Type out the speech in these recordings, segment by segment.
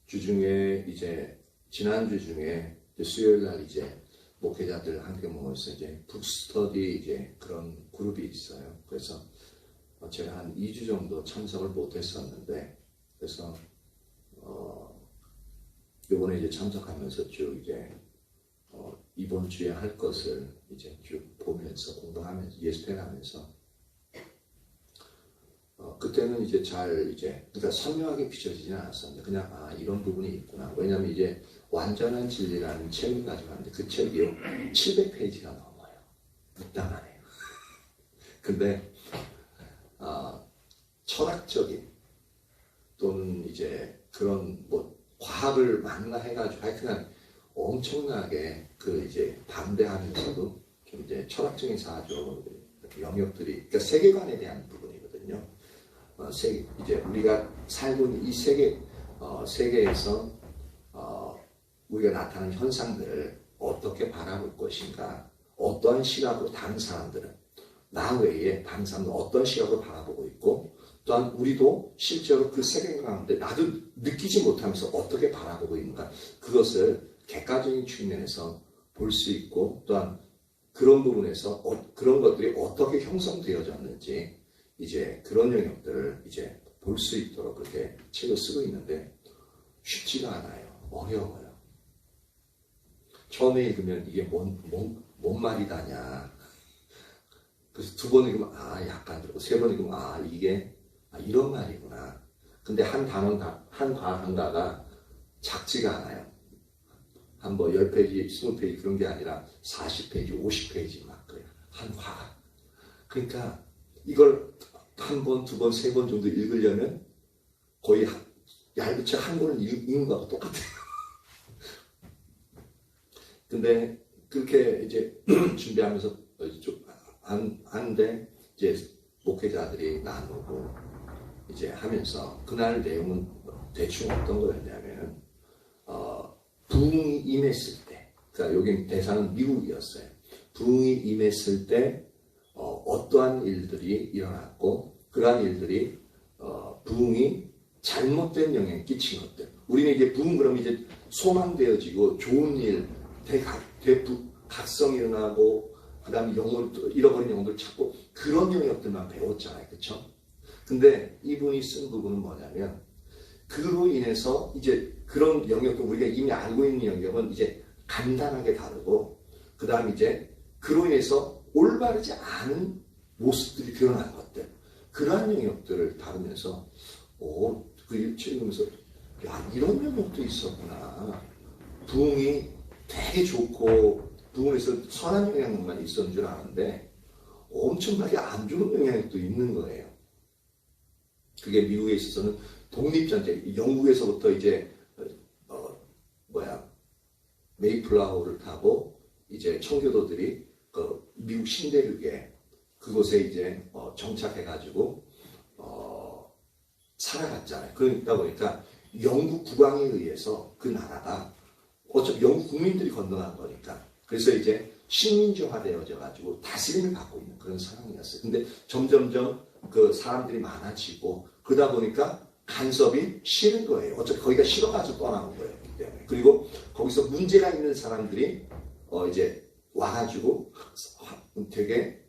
주중에 이제 지난주 중에 수요일 날 이제 목회자들 함께 모여서 이제 북스터디 이제 그런 그룹이 있어요. 그래서 제가 한 2주 정도 참석을 못했었는데, 그래서 요번에 이제 참석하면서 쭉 이제 이번 주에 할 것을 이제 쭉 보면서 공부하면서 예습해가면서 그때는 이제 그러니까 선명하게 비춰지진 않았었는데 그냥 이런 부분이 있구나. 왜냐면 이제 완전한 진리라는 책을 가지고 왔는데 그 책이 700페이지가 넘어요. 묵당하네요. 근데 철학적인 또는 이제 그런 뭐 과학을 망라해가지고 하여튼 엄청나게 그 이제 반대하면서도 좀 이제 철학적인 사조 영역들이, 그러니까 세계관에 대한 부분이거든요. 이제 우리가 살고 있는 이 세계에서 우리가 나타나는 현상들을 어떻게 바라볼 것인가, 어떠한 시각으로 다른 사람들은, 나 외에 다른 사람들은 어떤 시각으로 바라보고 있고, 또한 우리도 실제로 그 세계 가운데 나도 느끼지 못하면서 어떻게 바라보고 있는가, 그것을 객관적인 측면에서 볼 수 있고, 또한 그런 부분에서 그런 것들이 어떻게 형성되어졌는지 이제 그런 영역들을 이제 볼 수 있도록 그렇게 책을 쓰고 있는데 쉽지가 않아요. 어려워요. 처음에 읽으면 이게 뭔 말이다냐. 그래서 두 번 읽으면 약간 들고, 세 번 읽으면 이게 이런 말이구나. 근데 한 단가가 작지가 않아요. 한 10페이지, 20페이지 그런 게 아니라 40페이지, 50페이지 막 그래요. 한 화가. 그러니까 이걸 한 번, 두 번, 세 번 정도 읽으려면 거의 얇은 책 한 권을 읽는 거하고 똑같아요. 근데 그렇게 이제 준비하면서 좀 하는데 이제 목회자들이 나누고 이제 하면서 그날 내용은 대충 어떤 거였냐면 부흥이 임했을 때, 그러니까 여기 대상은 미국이었어요. 부흥이 임했을 때 어떠한 일들이 일어났고, 그러한 일들이 부흥이 잘못된 영향을 끼친 것들. 우리는 이제 부흥 그러면 이제 소망되어지고 좋은 일, 각성이 일어나고, 그 다음에 잃어버린 영혼들 찾고, 그런 영역들만 배웠잖아요. 그쵸? 근데 이분이 쓴 부분은 뭐냐면, 그로 인해서 이제 그런 영역도 우리가 이미 알고 있는 영역은 이제 간단하게 다르고, 그 다음 이제 그로 인해서 올바르지 않은 모습들이 드러난 것들, 그러한 영역들을 다루면서 그 일치 읽으면서 이런 영역도 있었구나. 부흥이 되게 좋고 부흥에서 선한 영향만 있었는 줄 아는데 엄청나게 안 좋은 영향이 또 있는 거예요. 그게 미국에 있어서는 독립전쟁, 영국에서부터 이제 메이플라워를 타고 이제 청교도들이 그 미국 신대륙에 그곳에 이제 정착해가지고 살아갔잖아요. 그러다 보니까 영국 국왕에 의해서 그 나라가 어차피 영국 국민들이 건너간 거니까, 그래서 이제 식민지화되어져가지고 다스림을 받고 있는 그런 상황이었어요. 근데 점점점 그 사람들이 많아지고 그러다 보니까 간섭이 싫은 거예요. 어차피 거기가 싫어가지고 떠나온 거예요. 때문에. 그리고 거기서 문제가 있는 사람들이 이제 와가지고 되게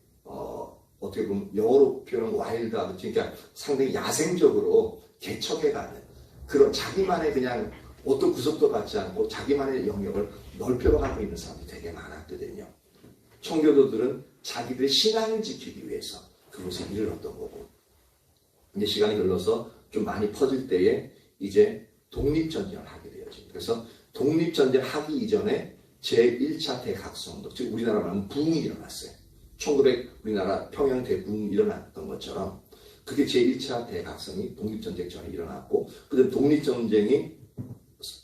어떻게 보면 영어로 표현은 와일드하고, 그러니까 상당히 야생적으로 개척해가는 그런 자기만의 그냥 어떤 구속도 받지 않고 자기만의 영역을 넓혀가고 있는 사람이 되게 많았거든요. 청교도들은 자기들의 신앙을 지키기 위해서 그곳에 이르렀던 거고, 이제 시간이 흘러서 좀 많이 퍼질 때에 이제 독립전쟁을 하게 되어집니다. 그래서 독립전쟁 하기 이전에 제1차 대각성도, 즉 우리나라 말하면 부흥이 일어났어요. 1900 우리나라 평양 대부흥이 일어났던 것처럼 그게 제1차 대각성이 독립전쟁 전에 일어났고, 그다음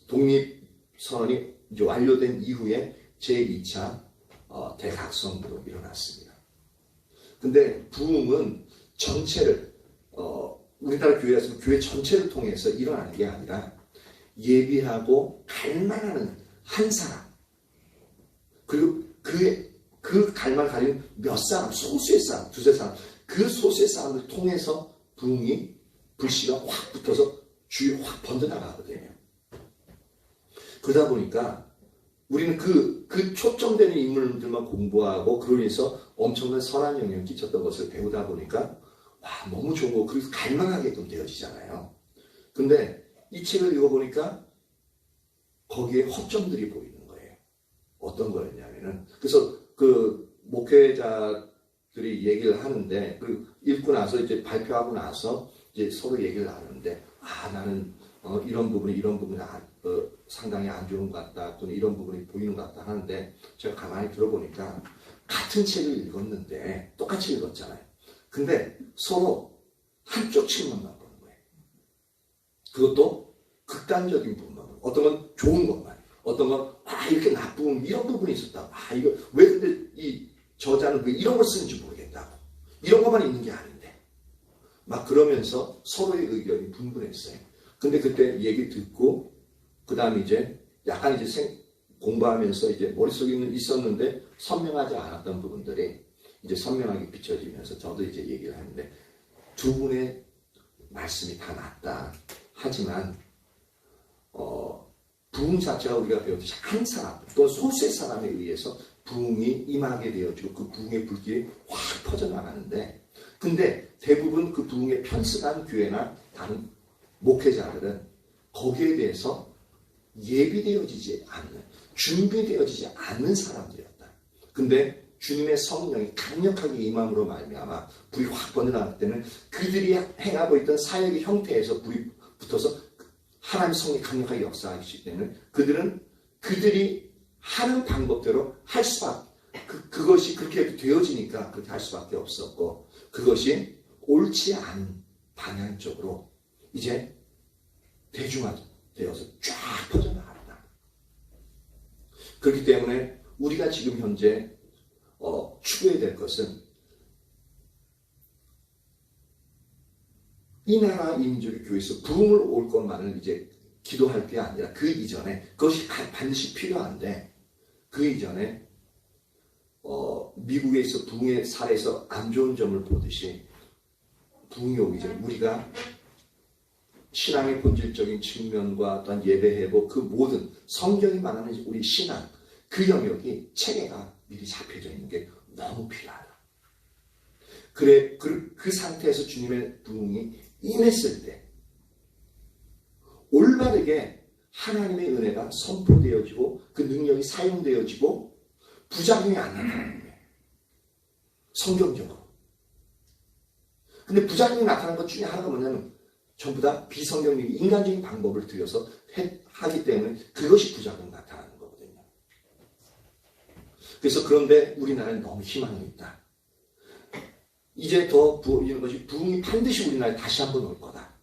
독립선언이 이제 완료된 이후에 제2차 대각성도 일어났습니다. 근데 부흥은 전체를 우리나라 교회에서 교회 전체를 통해서 일어나는 게 아니라 예비하고 갈망하는 한 사람, 그리고 그 갈망을 가진 몇 사람, 소수의 사람, 두세 사람, 그 소수의 사람을 통해서 부흥이 불씨가 확 붙어서 주위로 확 번져나가거든요. 그러다 보니까 우리는 그 초점되는 인물들만 공부하고 그로 인해서 엄청난 선한 영향을 끼쳤던 것을 배우다 보니까 와, 너무 좋은 거, 그래서 갈망하게끔 되어지잖아요. 근데 이 책을 읽어보니까 거기에 허점들이 보이는 거예요. 어떤 거였냐면은, 그래서 그 목회자들이 얘기를 하는데, 그 읽고 나서 이제 발표하고 나서 이제 서로 얘기를 나누는데, 나는 이런 부분이 상당히 안 좋은 것 같다, 또는 이런 부분이 보이는 것 같다 하는데, 제가 가만히 들어보니까 같은 책을 읽었는데 똑같이 읽었잖아요. 근데 서로 한쪽 측면만 보는 거예요. 그것도 극단적인 부분만. 어떤 건 좋은 것만. 어떤 건 이렇게 나쁜 이런 부분이 있었다. 이거 왜 근데 이 저자는 왜 이런 걸 쓰는지 모르겠다고. 이런 것만 있는 게 아닌데. 막 그러면서 서로의 의견이 분분했어요. 근데 그때 얘기 듣고 그다음에 이제 약간 이제 공부하면서 이제 머릿속에 있었는데 선명하지 않았던 부분들이 이제 선명하게 비춰지면서 저도 이제 얘기를 하는데, 두 분의 말씀이 다 맞다. 하지만 부흥 자체가 우리가 배웠듯이 한 사람 또는 소수의 사람에 의해서 부흥이 임하게 되어지고 그 부흥의 불길이 확 퍼져나가는데, 근데 대부분 그 부흥에 편승한 교회나 다른 목회자들은 거기에 대해서 예비되어지지 않는, 준비되어지지 않는 사람들이었다. 근데 주님의 성령이 강력하게 임함으로 말미암아 불이 확 번져나갈 때는 그들이 행하고 있던 사역의 형태에서 불이 붙어서 하나님의 성령이 강력하게 역사하기 때문에 그들이 하는 방법대로 할 수밖에, 그것이 그렇게 되어지니까 그렇게 할 수밖에 없었고, 그것이 옳지 않은 방향 쪽으로 이제 대중화되어서 쫙 퍼져나갔다. 그렇기 때문에 우리가 지금 현재 추구해야 될 것은 이 나라 민족의 교회에서 부흥을 올 것만을 이제 기도할 게 아니라 그 이전에, 그것이 반드시 필요한데, 그 이전에 미국에 있어 부흥의 사례에서 안 좋은 점을 보듯이 부흥이 오기 전에 우리가 신앙의 본질적인 측면과 또한 예배회복, 그 모든 성경이 말하는 우리 신앙, 그 영역이 체계가 미리 잡혀져 있는 게 너무 필요하다. 그래, 그 상태에서 주님의 부흥이 임했을 때 올바르게 하나님의 은혜가 선포되어지고 그 능력이 사용되어지고 부작용이 안 나타나는 거예요. 성경적으로. 근데 부작용이 나타나는 것 중에 하나가 뭐냐면 전부 다 비성경적인 인간적인 방법을 들여서 하기 때문에 그것이 부작용 나타나는 거거든요. 그래서 그런데 우리나라는 너무 희망이 있다. 이제 더 이런 것이 부흥이 반드시 우리나라에 다시 한번 올 거다.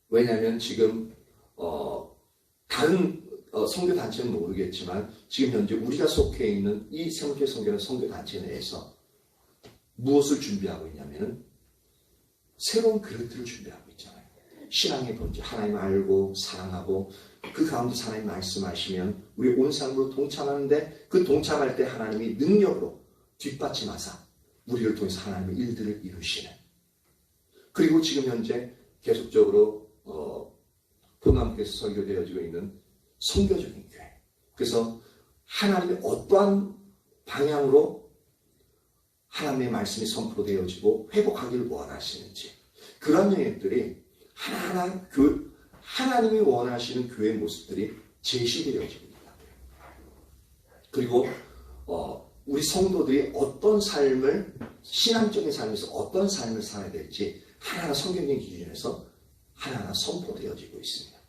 왜냐하면 지금 다른 선교단체는 모르겠지만 지금 현재 우리가 속해 있는 이 성교 선교는 선교단체 내에서 무엇을 준비하고 있냐면은 새로운 그릇들을 준비하고 있잖아요. 신앙의 본질, 하나님 알고 사랑하고 그 가운데 하나님 말씀하시면 우리 온 삶으로 동참하는데, 그 동참할 때 하나님이 능력으로 뒷받침하사 우리를 통해서 하나님의 일들을 이루시는, 그리고 지금 현재 계속적으로 포남교에서 설교되어지고 있는 선교적인 교회, 그래서 하나님의 어떠한 방향으로 하나님의 말씀이 선포되어지고 회복하기를 원하시는지, 그런 영역들이 하나하나 하나님이 원하시는 교회의 모습들이 제시되어지고 있다고요. 그리고 우리 성도들이 어떤 삶을, 신앙적인 삶에서 어떤 삶을 살아야 될지 하나하나 성경적인 기준에서 하나하나 선포되어지고 있습니다.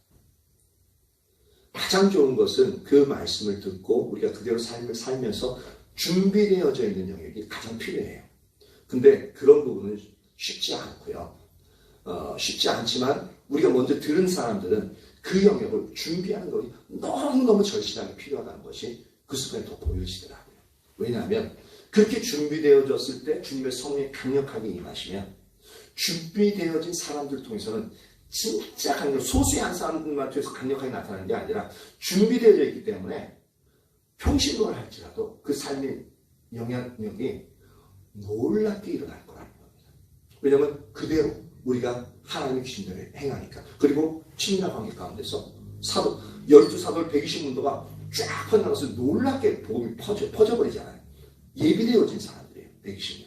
가장 좋은 것은 그 말씀을 듣고 우리가 그대로 삶을 살면서 준비되어져 있는 영역이 가장 필요해요. 근데 그런 부분은 쉽지 않고요. 쉽지 않지만 우리가 먼저 들은 사람들은 그 영역을 준비하는 것이 너무너무 절실하게 필요하다는 것이 그 순간에 더 보여지더라고요. 왜냐하면 그렇게 준비되어졌을 때 주님의 성령이 강력하게 임하시면 준비되어진 사람들을 통해서는 진짜 강력, 소수의 한 사람들만 통해서 강력하게 나타나는 게 아니라 준비되어져 있기 때문에 평신도를 할지라도 그 삶의 영향력이 놀랍게 일어날 거라는 겁니다. 왜냐하면 그대로 우리가 하나님의 기준대로 행하니까. 그리고 친밀한 관계 가운데서 12사도를 120문도가 쫙 퍼져나가서 놀랍게 복음이 퍼져버리잖아요. 예비되어진 사람들이에요. 120년.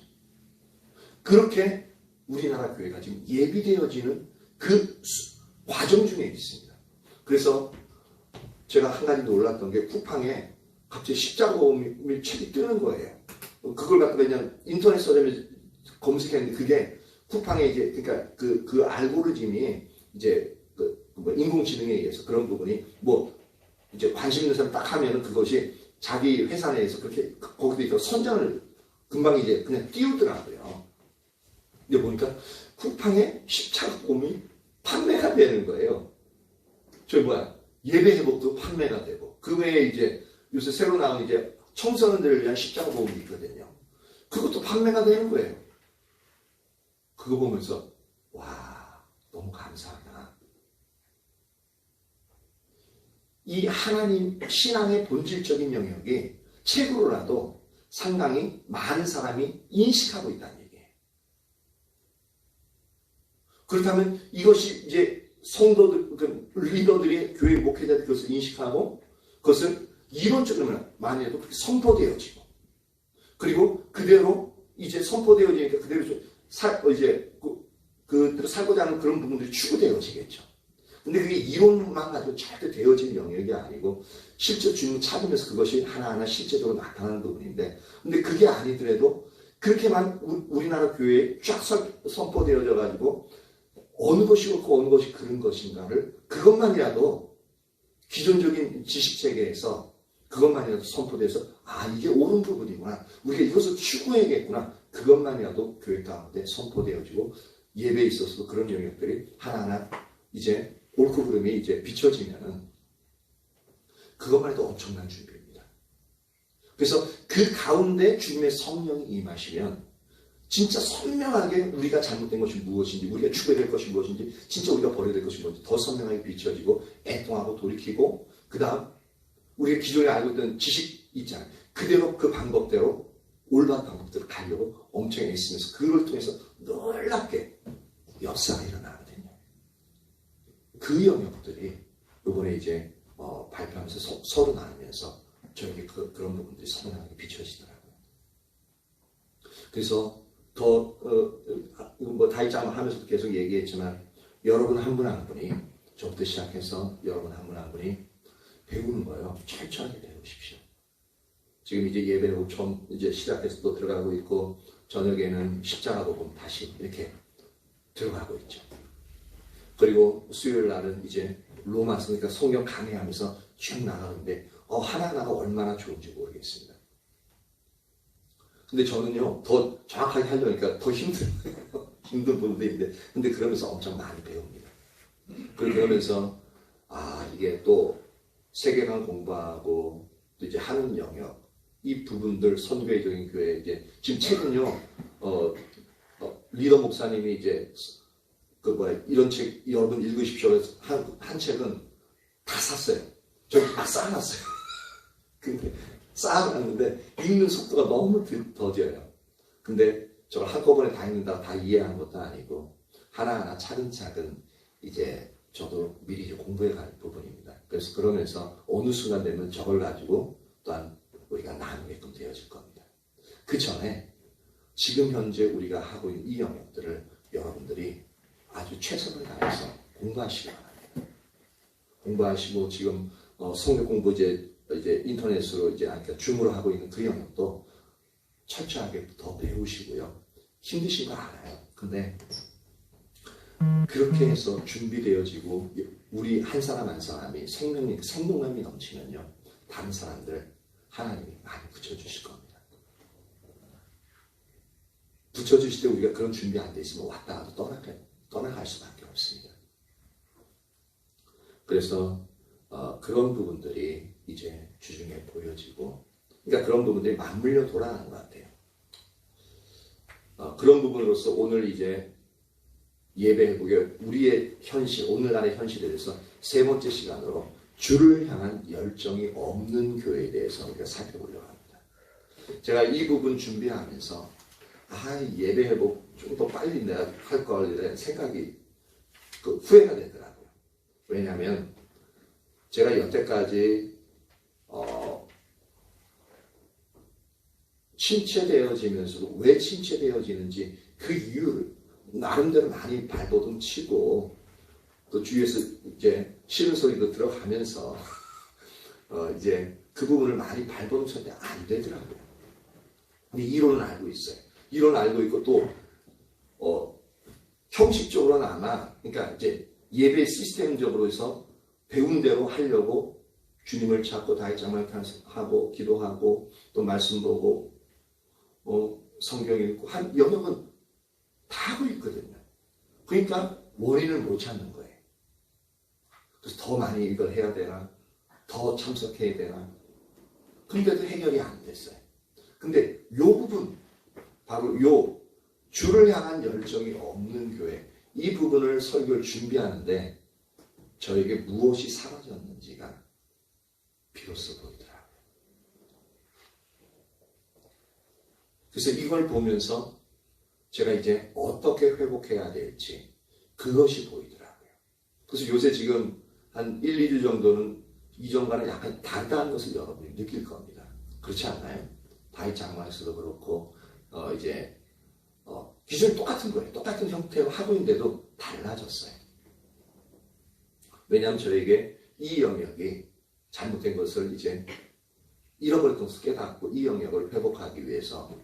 그렇게 우리나라 교회가 지금 예비되어지는 그 과정 중에 있습니다. 그래서 제가 한 가지 놀랐던 게 쿠팡에 갑자기 십자가보험일 책이 뜨는 거예요. 그걸 갖다가 그냥 인터넷 서점에 검색했는데 그게 쿠팡에 이제 그러니까 그 알고리즘이 이제 뭐 인공지능에 의해서 그런 부분이 뭐 이제 관심 있는 사람 딱 하면은 그것이 자기 회사 내에서 그렇게 거기도 있고 선전을 금방 이제 그냥 띄우더라고요. 근데 보니까 쿠팡에 십자가보험이 판매가 되는 거예요. 예배 회복도 판매가 되고 그 외에 이제 요새 새로 나온 이제 청소년들을 위한 십자가보험이 있거든요. 그것도 판매가 되는 거예요. 그거 보면서 와 너무 감사하다. 이 하나님 신앙의 본질적인 영역이 책으로라도 상당히 많은 사람이 인식하고 있다는 얘기예요. 그렇다면 이것이 이제 성도들, 리더들이 교회 목회자들이 그것을 인식하고 그것을 이론적으로 많이 해도 그렇게 선포되어지고 그리고 그대로 이제 선포되어지니까 그대로 그대로 살고자 하는 그런 부분들이 추구되어지겠죠. 근데 그게 이론만 가지고 절대 되어지는 영역이 아니고 실제 주님을 찾으면서 그것이 하나하나 실제적으로 나타나는 부분인데 근데 그게 아니더라도 그렇게만 우리나라 교회에 쫙 선포되어져 가지고 어느 것이 옳고 어느 것이 그른 것인가를 그것만이라도 기존적인 지식체계에서 그것만이라도 선포돼서 이게 옳은 부분이구나. 우리가 이것을 추구해야겠구나. 그것만이라도 교회 가운데 선포되어지고 예배에 있어서도 그런 영역들이 하나하나 이제 옳고 그름이 이제 비춰지면은 그것만 해도 엄청난 준비입니다. 그래서 그 가운데 주님의 성령이 임하시면 진짜 선명하게 우리가 잘못된 것이 무엇인지 우리가 추구해야 될 것이 무엇인지 진짜 우리가 버려야 될 것이 무엇인지 더 선명하게 비춰지고 애통하고 돌이키고 그 다음 우리가 기존에 알고 있던 지식 있잖아요. 그대로 그 방법대로 올바른 방법대로 가려고 엄청 애쓰면서 그걸 통해서 놀랍게 역사가 일어나거든요. 그 영역들이 이번에 이제 발표하면서 서로 나누면서 저에게 그런 부분들이 선명하게 비춰지더라고요. 그래서 다이짱 하면서도 계속 얘기했지만 여러분 한 분 한 분이 저부터 시작해서 여러분 한 분 한 분이 배우는 거예요. 철저하게 배우십시오. 지금 이제 예배로 처음 이제 시작해서 또 들어가고 있고 저녁에는 십자가 복음 다시 이렇게 들어가고 있죠. 그리고 수요일 날은 이제 로마서 그러니까 성경 강의하면서 쭉 나가는데 하나하나가 얼마나 좋은지 모르겠습니다. 근데 저는요 더 정확하게 하려니까 더 힘든 분도 있는데 근데 그러면서 엄청 많이 배웁니다. 그러면서 이게 또 세계관 공부하고 또 이제 하는 영역 이 부분들 선교회적인 교회 이제 지금 책은요 리더 목사님이 이제 이런 책 여러분 읽으십시오. 한 책은 다 샀어요. 저기 막 쌓아놨어요. 근데 쌓아놨는데 읽는 속도가 너무 더뎌요. 근데 저걸 한꺼번에 다 읽는다고 다 이해하는 것도 아니고 하나하나 차근차근 이제 저도 미리 공부해 갈 부분입니다. 그래서 그러면서 어느 순간 되면 저걸 가지고 또한 우리가 나누게끔 되어질 겁니다. 그 전에 지금 현재 우리가 하고 있는 이 영역들을 여러분들이 아주 최선을 다해서 공부하시기 바랍니다. 공부하시고 지금 성경 공부 이제 인터넷으로 그러니까 줌으로 하고 있는 그 영역도 철저하게 더 배우시고요. 힘드신 거 알아요. 근데 그렇게 해서 준비되어지고 우리 한 사람 한 사람이 생동감이 넘치면요. 다른 사람들 하나님이 많이 붙여주실 겁니다. 붙여주실 때 우리가 그런 준비 안 돼 있으면 왔다 가도 떠나갈 수밖에 없습니다. 그래서 그런 부분들이 이제 주중에 보여지고 그러니까 그런 부분들이 맞물려 돌아가는 것 같아요. 그런 부분으로서 오늘 이제 예배회복에 우리의 현실, 오늘날의 현실에 대해서 세 번째 시간으로 주를 향한 열정이 없는 교회에 대해서 우리가 살펴보려고 합니다. 제가 이 부분 준비하면서 예배회복 좀 더 빨리 내가 할 걸 생각이 후회가 되더라고요. 왜냐하면 제가 여태까지 침체되어지면서도 왜 침체되어지는지 그 이유를 나름대로 많이 발버둥 치고 또 주위에서 이제 싫은 소리도 들어가면서 이제 그 부분을 많이 발버둥 쳤는데 안 되더라고요. 근데 이론은 알고 있어요. 이론은 알고 있고 또 형식적으로는 아마 그러니까 이제 예배 시스템적으로 해서 배운 대로 하려고 주님을 찾고 다윗장막하고 기도하고 또 말씀 보고 성경 읽고 한 영역은 다 하고 있거든요. 그러니까 원인을 못 찾는 거예요. 그래서 더 많이 이걸 해야 되나? 더 참석해야 되나? 근데도 해결이 안 됐어요. 근데 요 부분, 바로 요 주를 향한 열정이 없는 교회, 이 부분을 설교를 준비하는데 저에게 무엇이 사라졌는지가 비로소 보이더라고요. 그래서 이걸 보면서 제가 이제 어떻게 회복해야 될지 그것이 보이더라고요. 그래서 요새 지금 한 1, 2주 정도는 이전과는 약간 다르다는 것을 여러분이 느낄 겁니다. 그렇지 않나요? 다윗 장막에서도 그렇고 이제 기준이 똑같은 거예요. 똑같은 형태로 하고 있는데도 달라졌어요. 왜냐하면 저에게 이 영역이 잘못된 것을 이제 잃어버렸던 것을 깨닫고 이 영역을 회복하기 위해서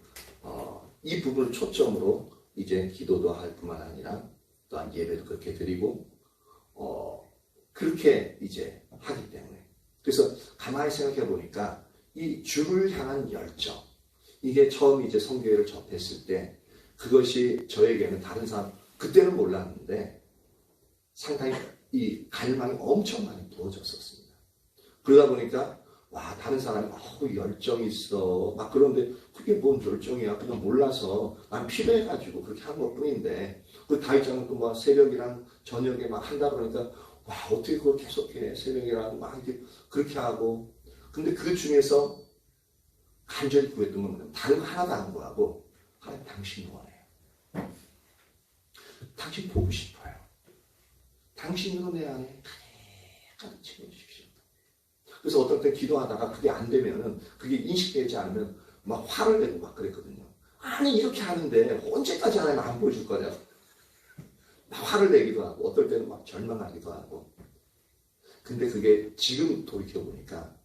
이 부분을 초점으로 이제 기도도 할 뿐만 아니라 또한 예배도 그렇게 드리고 그렇게 이제 하기 때문에 그래서 가만히 생각해 보니까 이 주를 향한 열정 이게 처음 이제 성교회를 접했을 때 그것이 저에게는 다른 사람 그때는 몰랐는데 상당히 이 갈망이 엄청 많이 부어졌었습니다. 그러다 보니까 와 다른 사람이 열정이 있어 막 그런데 그게 뭔 열정이야 그냥 몰라서 난 필요해가지고 그렇게 한 것뿐인데 그 다윗장은 또 막 새벽이랑 저녁에 막 한다 그러니까 와 어떻게 그걸 계속해 새벽이랑 막 이렇게 그렇게 하고 근데 그 중에서 간절히 구했던 건 뭐냐면 다른 거 하나도 안 구하고 하나님 당신 원해요. 당신 보고 싶어요. 당신으로 내 안에 가득 채워주십시오. 그래서 어떨 때 기도하다가 그게 안 되면은 그게 인식되지 않으면 막 화를 내고 막 그랬거든요. 아니 이렇게 하는데 언제까지 하나님 안 보여줄 거냐. 막 화를 내기도 하고 어떨 때는 막 절망하기도 하고 근데 그게 지금 돌이켜보니까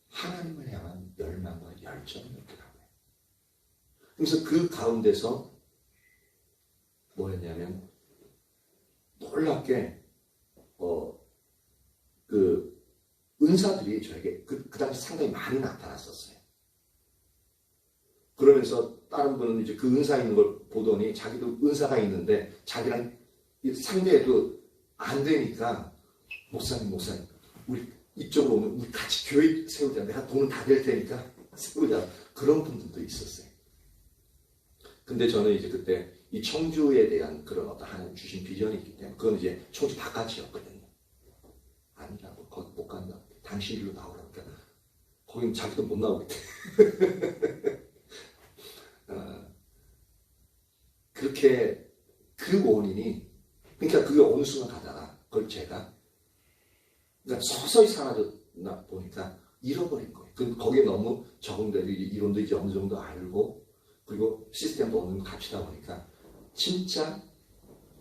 하나님을 향한 열망과 열정이었더라고요. 그래서 그 가운데서 뭐였냐면 놀랍게 그 은사들이 저에게 그 당시 상당히 많이 나타났었어요. 그러면서 다른 분은 이제 그 은사 있는 걸 보더니 자기도 은사가 있는데 자기랑 상대해도 안 되니까 목사님 우리 이쪽으로 오면 우리 같이 교회 세우자. 내가 돈은 다 될 테니까 세우자. 그런 분들도 있었어요. 근데 저는 이제 그때 이 청주에 대한 그런 어떤 하나님 주신 비전이 있기 때문에 그건 이제 청주 바깥이었거든요. 아니라고 거기 못 간다. 당신 일로 나오라고. 그러니까 거긴 자기도 못 나오겠대. 그렇게 그 원인이 그러니까 그게 어느 순간 가다가 그걸 제가 그러니까 서서히 사라졌나 보니까 잃어버린 거예요. 거기에 너무 적응되고 이론도 이제 어느 정도 알고 그리고 시스템도 어느 정도 갖추다 보니까 진짜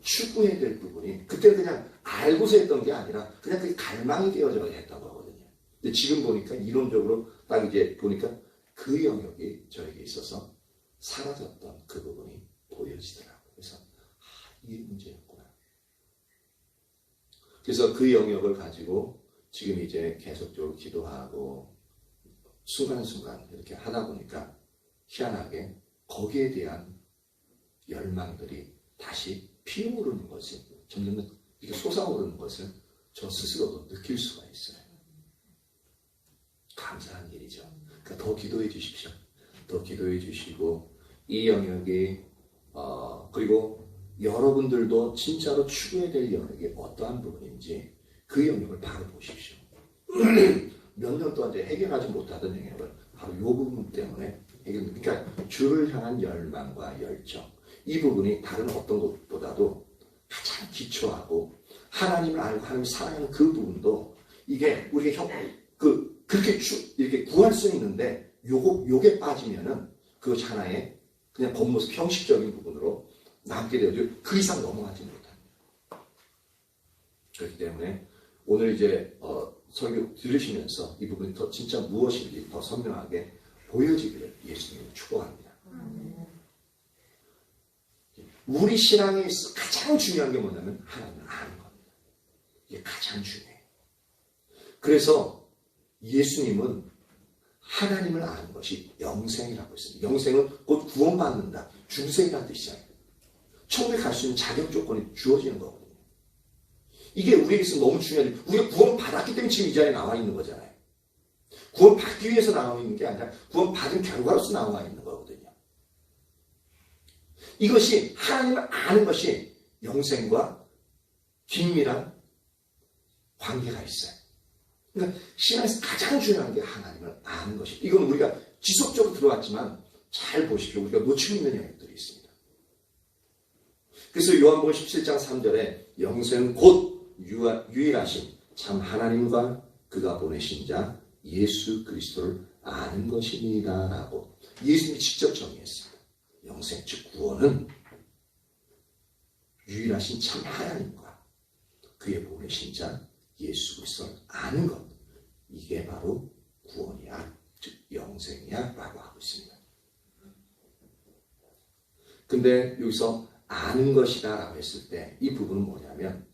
추구해야 될 부분이 그때는 그냥 알고서 했던 게 아니라 그냥 그게 갈망이 되어져야 했던 거거든요. 근데 지금 보니까 이론적으로 딱 이제 보니까 그 영역이 저에게 있어서 사라졌던 그 부분이 보여지더라고요. 그래서 이게 문제였구나. 그래서 그 영역을 가지고 지금 이제 계속적으로 기도하고 순간순간 이렇게 하다 보니까 희한하게 거기에 대한 열망들이 다시 피어오르는 것을 점점 이렇게 솟아오르는 것을 저 스스로도 느낄 수가 있어요. 감사한 일이죠. 그러니까 더 기도해 주십시오. 더 기도해 주시고 이 영역이 그리고 여러분들도 진짜로 추구해야 될 영역이 어떠한 부분인지 그 영역을 바로 보십시오. 몇 년 동안 해결하지 못하던 영역을 바로 이 부분 때문에 그러니까 주를 향한 열망과 열정 이 부분이 다른 어떤 것보다도 가장 기초하고 하나님을 알고 하나님을 사랑하는 그 부분도 이게 우리가 그렇게 이렇게 구할 수 있는데 요게 빠지면은 그것이 하나의 그냥 겉모습 형식적인 부분으로 남게 되어도 그 이상 넘어가지 못합니다. 그렇기 때문에 오늘 이제 설교 들으시면서 이 부분이 더 진짜 무엇인지 더 선명하게 보여지기를 예수님을 축복합니다. 우리 신앙에 있어 가장 중요한 게 뭐냐면 하나님을 아는 겁니다. 이게 가장 중요해요. 그래서 예수님은 하나님을 아는 것이 영생이라고 했습니다. 영생은 곧 구원받는다, 중생이라는 뜻이잖아요. 천국에 갈 수 있는 자격 조건이 주어지는 거거든요. 이게 우리에게서 너무 중요하지. 우리가 구원받았기 때문에 지금 이 자리에 나와 있는 거잖아요. 구원받기 위해서 나와 있는 게 아니라 구원받은 결과로서 나와 있는 거거든요. 이것이 하나님을 아는 것이 영생과 긴밀한 관계가 있어요. 그러니까 신앙에서 가장 중요한 게 하나님을 아는 것입니다. 이건 우리가 지속적으로 들어왔지만 잘 보십시오. 우리가 놓치고 있는 영역들이 있습니다. 그래서 요한복음 17장 3절에 영생은 곧 유일하신 참 하나님과 그가 보내신 자 예수 그리스도를 아는 것입니다 라고 예수님이 직접 정의했습니다. 영생 즉 구원은 유일하신 참 하나님과 그의 보내신 자 예수 그리스도를 아는 것, 이게 바로 구원이야, 즉 영생이야 라고 하고 있습니다. 근데 여기서 아는 것이다 라고 했을 때 이 부분은 뭐냐면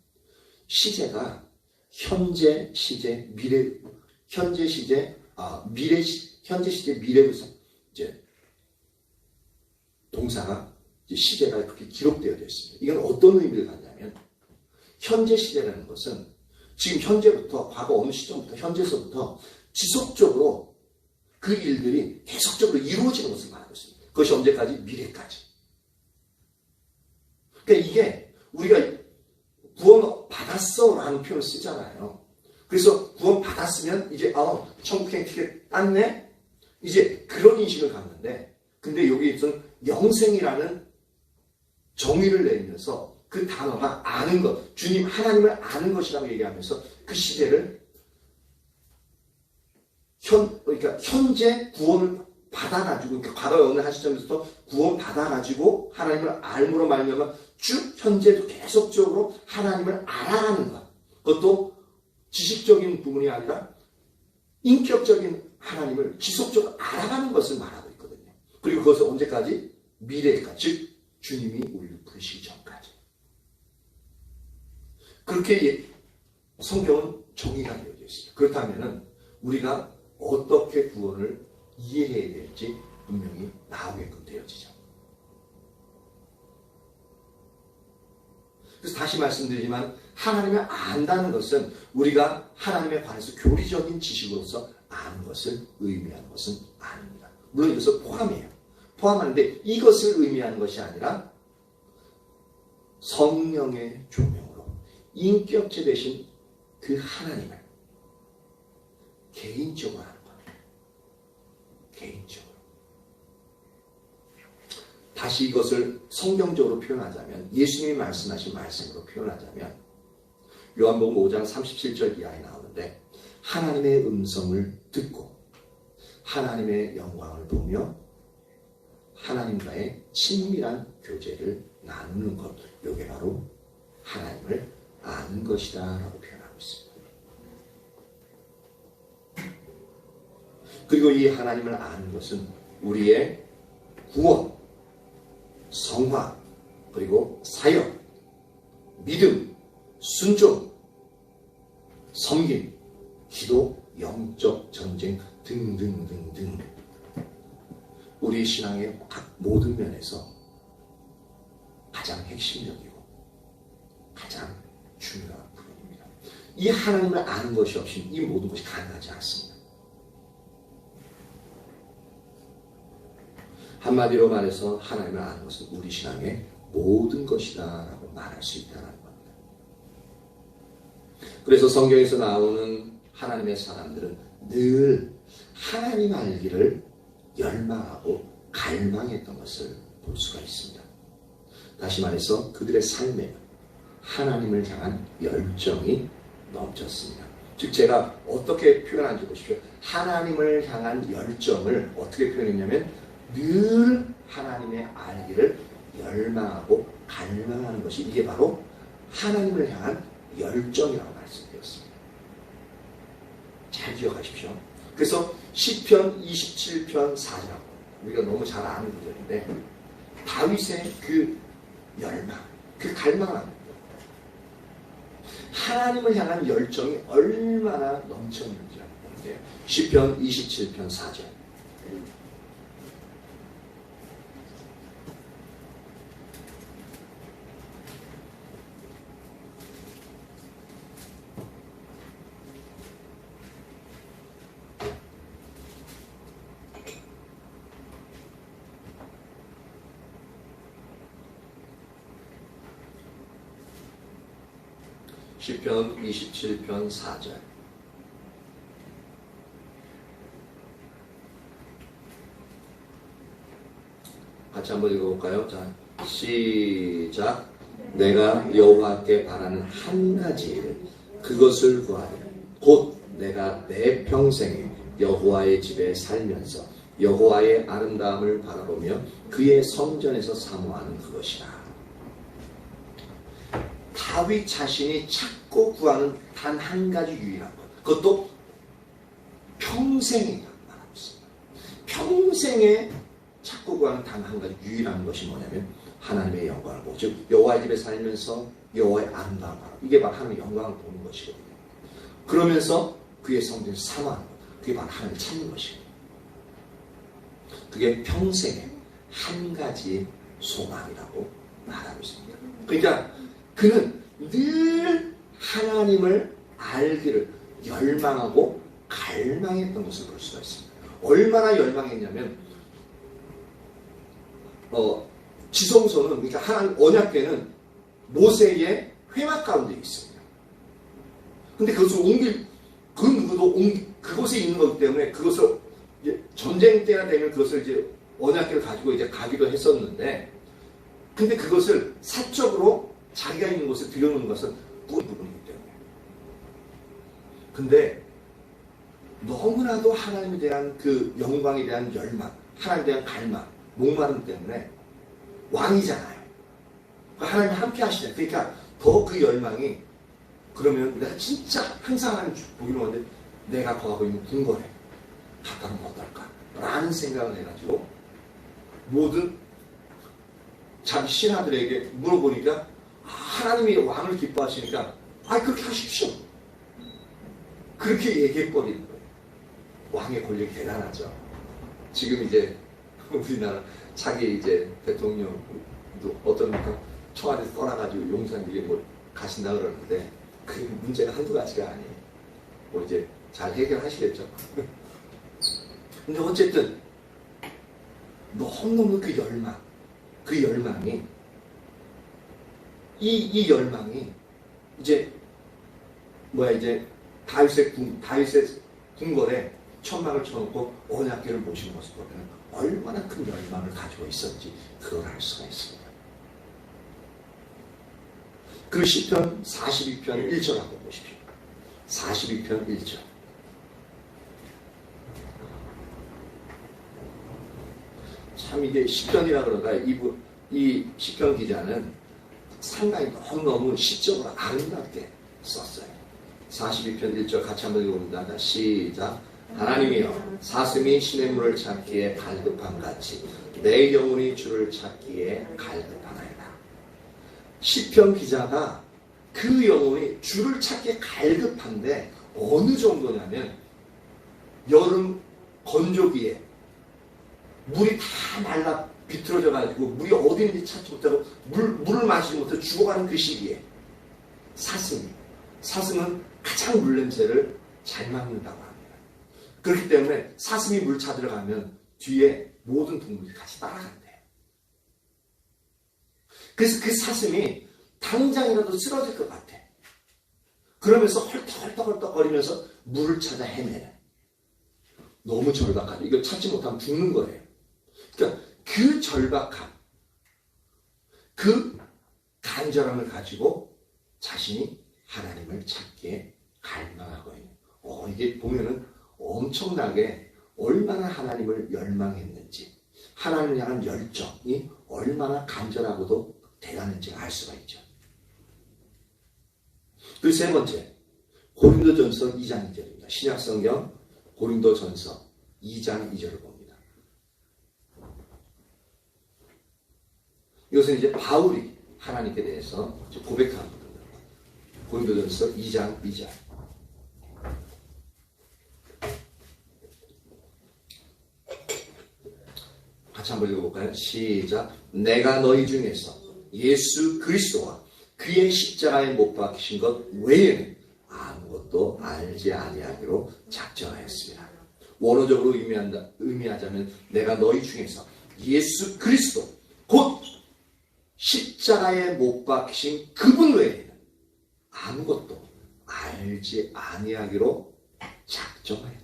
시제가 현재 시제, 미래, 현재 시제, 현재 시제, 미래부터 이제 동사가 이제 시제가 그렇게 기록되어 있습니다. 이건 어떤 의미를 갖냐면 현재 시제라는 것은 지금 현재부터 과거 어느 시점부터 현재서부터 지속적으로 그 일들이 계속적으로 이루어지는 것을 말하고 있습니다. 그것이 언제까지? 미래까지. 그러니까 이게 우리가 구원 받았어 라는 표현을 쓰잖아요. 그래서 구원 받았으면 이제 천국행 티켓 땄네? 이제 그런 인식을 갖는데, 근데 여기에서는 영생이라는 정의를 내면서 그 단어가 아는 것, 주님 하나님을 아는 것이라고 얘기하면서 그 시대를 그러니까 현재 구원을 받아가지고, 그러니까 과거의 어느 한 시점에서 구원 받아가지고 하나님을 알므로 말미암아 쭉 현재도 계속적으로 하나님을 알아가는 것, 그것도 지식적인 부분이 아니라 인격적인 하나님을 지속적으로 알아가는 것을 말하고 있거든요. 그리고 그것을 언제까지? 미래까지, 즉 주님이 우리를 부르시기 전까지. 그렇게 성경은 정의가 되어져 있습니다. 그렇다면 우리가 어떻게 구원을 이해해야 될지 분명히 나오게끔 되어지죠. 그래서 다시 말씀드리지만 하나님을 안다는 것은 우리가 하나님에 관해서 교리적인 지식으로서 아는 것을 의미하는 것은 아닙니다. 물론 이것을 포함하는데 이것을 의미하는 것이 아니라 성령의 조명으로 인격체 되신 그 하나님을 개인적으로 하는 겁니다. 개인적으로. 다시 이것을 성경적으로 표현하자면, 예수님이 말씀하신 말씀으로 표현하자면 요한복음 5장 37절 이하에 나오는데, 하나님의 음성을 듣고 하나님의 영광을 보며 하나님과의 친밀한 교제를 나누는 것, 이게 바로 하나님을 아는 것이다 라고 표현하고 있습니다. 그리고 이 하나님을 아는 것은 우리의 구원, 성화, 그리고 사역, 믿음, 순종, 섬김, 기도, 영적 전쟁 등등등등 우리 신앙의 각 모든 면에서 가장 핵심적이고 가장 중요한 부분입니다. 이 하나님을 아는 것이 없이 이 모든 것이 가능하지 않습니다. 한마디로 말해서 하나님을 아는 것은 우리 신앙의 모든 것이다 라고 말할 수 있다는 겁니다. 그래서 성경에서 나오는 하나님의 사람들은 늘 하나님 알기를 열망하고 갈망했던 것을 볼 수가 있습니다. 다시 말해서 그들의 삶에 하나님을 향한 열정이 넘쳤습니다. 즉 제가 어떻게 표현한지 보십시오. 하나님을 향한 열정을 어떻게 표현했냐면 늘 하나님의 알기를 열망하고 갈망하는 것이 이게 바로 하나님을 향한 열정이라고 말씀드렸습니다. 잘 기억하십시오. 그래서 시편 27편 4절 우리가 너무 잘 아는 구절인데 다윗의 그 열망, 그 갈망하는 것 하나님을 향한 열정이 얼마나 넘쳤는지라는 건데 시편 27편 4절 시편 27편 4절 같이 한번 읽어볼까요? 자, 시작. 내가 여호와께 바라는 한 가지 일 그것을 구하리라. 곧 내가 내 평생에 여호와의 집에 살면서 여호와의 아름다움을 바라보며 그의 성전에서 사모하는 그것이라. 다윗 자신이 찾고 구하는 단 한 가지 유일한 것. 그것도 평생이라고 말하고 있습니다. 평생에 찾고 구하는 단 한 가지 유일한 것이 뭐냐면 하나님의 영광을 보고 즉 여호와의 집에 살면서 여호와의 아름다움을 바라보고 이게 바로 하나님의 영광을 보는 것이거든요. 그러면서 그의 성전을 사모하는 것. 그게 바로 하나님을 찾는 것이거든요. 그게 평생에 한 가지 소망이라고 말하고 있습니다. 그러니까 그는 늘 하나님을 알기를 열망하고 갈망했던 것을 볼 수가 있습니다. 얼마나 열망했냐면 지성소는 그러니까 하나님 언약궤는 모세의 회막 가운데 있습니다. 근데 그것을 그 누구도 그곳에 있는 거기 때문에 그것을 이제 전쟁 때가 되면 그것을 이제 언약궤를 가지고 이제 가기도 했었는데 근데 그것을 사적으로 자기가 있는 곳에 들여놓는 것은 꾼 부분이기 때문에. 근데 너무나도 하나님에 대한 그 영광에 대한 열망, 하나님에 대한 갈망, 목마름 때문에 왕이잖아요. 하나님 함께 하시잖아요. 그러니까 더 그 열망이 그러면 내가 진짜 항상 하나님 보기로 하는데 내가 거하고 있는 궁궐에 가까운 어떨까? 라는 생각을 해가지고 모든 자기 신하들에게 물어보니까 하나님이 왕을 기뻐하시니까 그렇게 하십시오. 그렇게 얘기해버리는 거예요. 왕의 권력이 대단하죠. 지금 이제 우리나라 차기 이제 대통령도 어떤 청와대에서 떠나가지고 용산에 뭐 가신다 그러는데 그 문제가 한두 가지가 아니에요. 뭐 이제 잘 해결하시겠죠. 근데 어쨌든 너무너무 그 열망이 이 열망이 이제 다윗의 궁궐에 천막을 쳐놓고 언약궤를 모시는 모습 보면 얼마나 큰 열망을 가지고 있었는지 그걸 알 수가 있습니다. 그 시편 42편 1절 한번 보십시오. 42편 1절. 참 이게 시편이라 그런가 이 시편 기자는 상당히 너무너무 시적으로 아름답게 썼어요. 42편 1절 같이 한번 읽어봅니다. 시작. 하나님이여 사슴이 시냇물을 찾기에 갈급함같이 내 영혼이 주를 찾기에 갈급하나이다. 시편 기자가 그 영혼이 주를 찾기에 갈급한데 어느 정도냐면 여름 건조기에 물이 다 말라 비틀어져 가지고 물이 어디 있는지 찾지 못하고 물을 마시지 못해 죽어가는 그 시기에 사슴은 가장 물 냄새를 잘 맡는다고 합니다. 그렇기 때문에 사슴이 물 찾으러 가면 뒤에 모든 동물이 같이 따라간대요. 그래서 그 사슴이 당장이라도 쓰러질 것 같아. 그러면서 헐떡헐떡거리면서 물을 찾아 헤매는. 너무 절박하죠. 이거 찾지 못하면 죽는 거예요. 그러니까 그 절박함, 그 간절함을 가지고 자신이 하나님을 찾기에 갈망하거든요. 이게 보면은 엄청나게 얼마나 하나님을 열망했는지, 하나님을 향한 열정이 얼마나 간절하고도 대단한지 알 수가 있죠. 그 세 번째, 고린도전서 2장 2절입니다. 신약성경 고린도전서 2장 2절을 봅니다. 이것은 이제 바울이 하나님께 대해서 고백하는 겁니다. 고린도전서 2장 2절. 같이 한번 읽어볼까요? 시작. 내가 너희 중에서 예수 그리스도와 그의 십자가에 못 박히신 것 외에는 아무것도 알지 아니하기로 작정하였습니다. 원어적으로 의미하자면 내가 너희 중에서 예수 그리스도 곧 십자가에 못 박히신 그분 외에는 아무것도 알지 아니하기로 작정하였다.